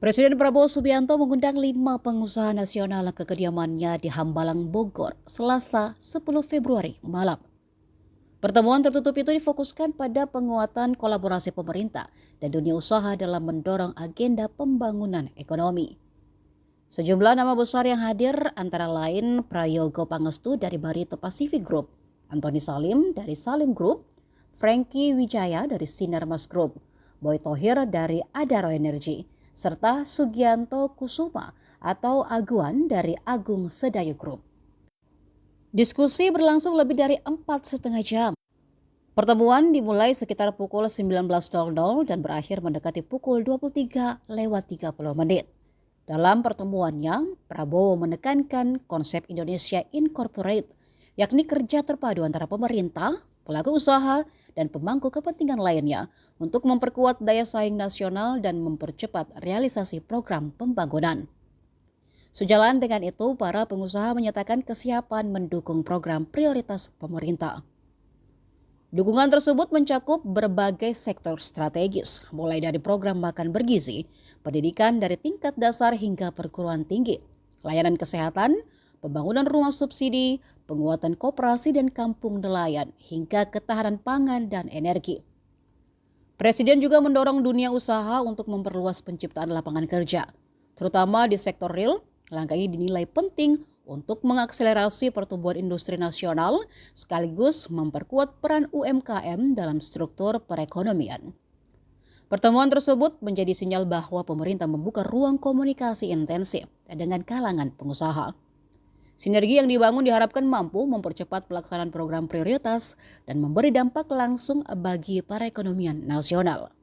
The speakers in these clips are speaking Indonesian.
Presiden Prabowo Subianto mengundang 5 pengusaha nasional ke kediamannya di Hambalang, Bogor, Selasa 10 Februari malam. Pertemuan tertutup itu difokuskan pada penguatan kolaborasi pemerintah dan dunia usaha dalam mendorong agenda pembangunan ekonomi. Sejumlah nama besar yang hadir antara lain Prayogo Pangestu dari Barito Pacific Group, Antoni Salim dari Salim Group, Franky Wijaya dari Sinarmas Group, Boy Thohir dari Adaro Energy, serta Sugianto Kusuma atau Aguan dari Agung Sedayu Group. Diskusi berlangsung lebih dari 4,5 jam. Pertemuan dimulai sekitar pukul 19.00 dan berakhir mendekati pukul 23:30. Dalam pertemuannya, Prabowo menekankan konsep Indonesia Incorporate, yakni kerja terpadu antara pemerintah, pelaku usaha, dan pemangku kepentingan lainnya untuk memperkuat daya saing nasional dan mempercepat realisasi program pembangunan. Sejalan dengan itu, para pengusaha menyatakan kesiapan mendukung program prioritas pemerintah. Dukungan tersebut mencakup berbagai sektor strategis, mulai dari program makan bergizi, pendidikan dari tingkat dasar hingga perguruan tinggi, layanan kesehatan, pembangunan rumah subsidi, penguatan koperasi dan kampung nelayan, hingga ketahanan pangan dan energi. Presiden juga mendorong dunia usaha untuk memperluas penciptaan lapangan kerja, terutama di sektor real. Langkah ini dinilai penting untuk mengakselerasi pertumbuhan industri nasional sekaligus memperkuat peran UMKM dalam struktur perekonomian. Pertemuan tersebut menjadi sinyal bahwa pemerintah membuka ruang komunikasi intensif dengan kalangan pengusaha. Sinergi yang dibangun diharapkan mampu mempercepat pelaksanaan program prioritas dan memberi dampak langsung bagi perekonomian nasional.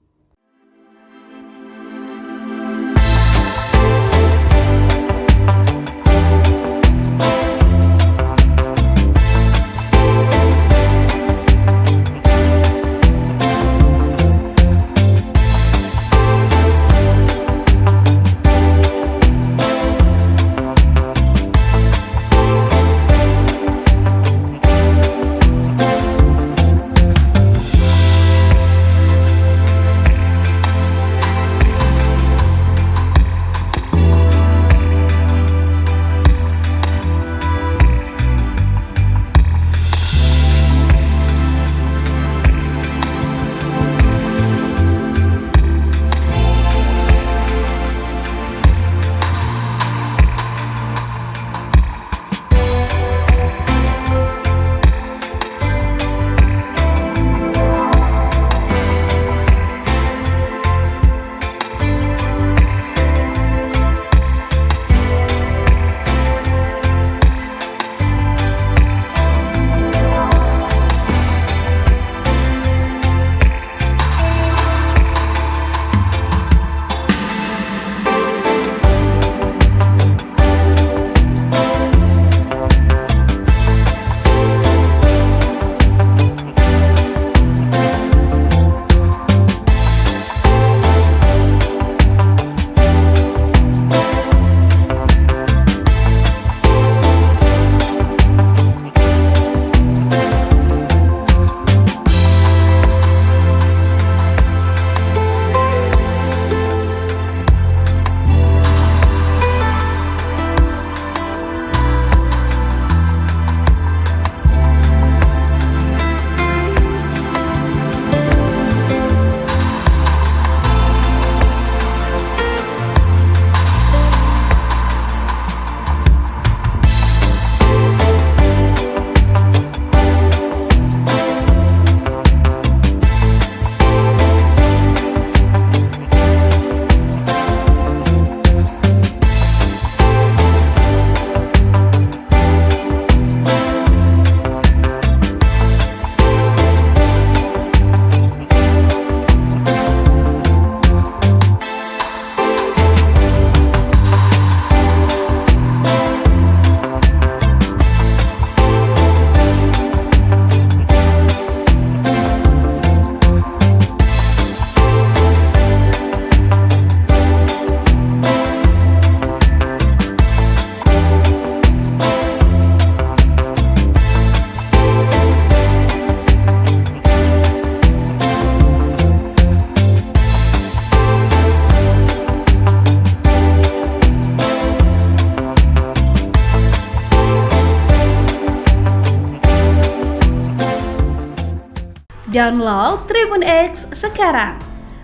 Download Tribun X sekarang.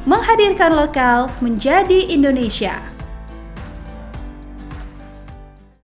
Menghadirkan lokal menjadi Indonesia.